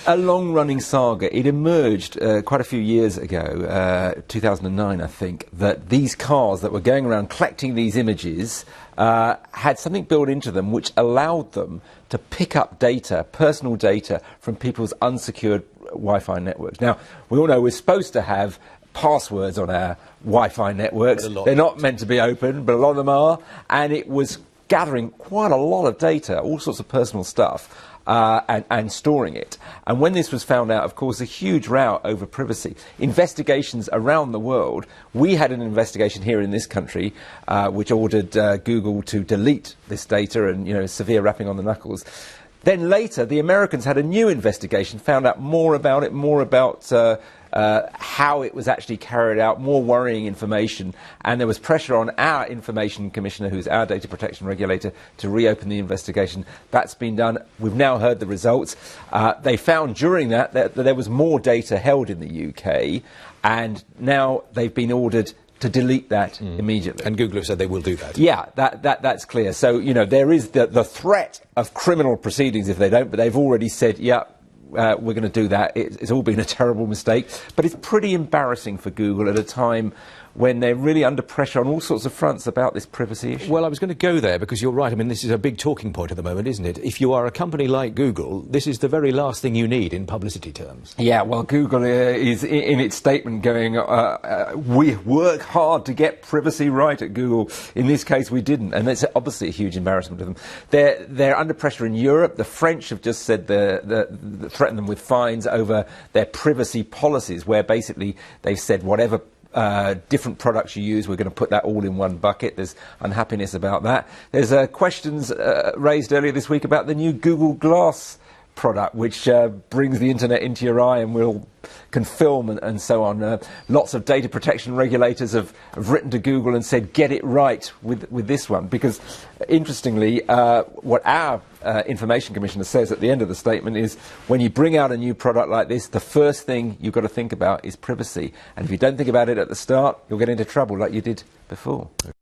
a long-running saga. It emerged quite a few years ago, 2009 I think, that these cars that were going around collecting these images had something built into them which allowed them to pick up data, personal data, from people's unsecured Wi-Fi networks. Now, we all know we're supposed to have passwords on our Wi-Fi networks. They're not meant to be open, but a lot of them are. And it was gathering quite a lot of data, all sorts of personal stuff, and storing it. And when this was found out, of course, a huge row over privacy. Investigations around the world. We had an investigation here in this country which ordered Google to delete this data and, you know, severe rapping on the knuckles. Then later, the Americans had a new investigation, found out more about it, more about how it was actually carried out, more worrying information, and there was pressure on our information commissioner, who's our data protection regulator, to reopen the investigation. That's been done. We've now heard the results. They found during that there was more data held in the UK, and now they've been ordered to delete that immediately. And Google have said they will do that. Yeah, that's clear. So, you know, there is the threat of criminal proceedings if they don't, but they've already said, yeah, we're going to do that. It's all been a terrible mistake. But it's pretty embarrassing for Google at a time when they're really under pressure on all sorts of fronts about this privacy issue. Well, I was going to go there because you're right. I mean, this is a big talking point at the moment, isn't it? If you are a company like Google, this is the very last thing you need in publicity terms. Yeah, well, Google is in its statement going, we work hard to get privacy right at Google. In this case, we didn't, and it's obviously a huge embarrassment to them. They're under pressure in Europe. The French have just said threatened them with fines over their privacy policies, where basically they've said whatever different products you use, we're going to put that all in one bucket. There's unhappiness about that. There's questions raised earlier this week about the new Google Glass product, which brings the internet into your eye and can film and so on. Lots of data protection regulators have written to Google and said, get it right with this one. Because, interestingly, what our information commissioner says at the end of the statement is, when you bring out a new product like this, the first thing you've got to think about is privacy. And if you don't think about it at the start, you'll get into trouble like you did before.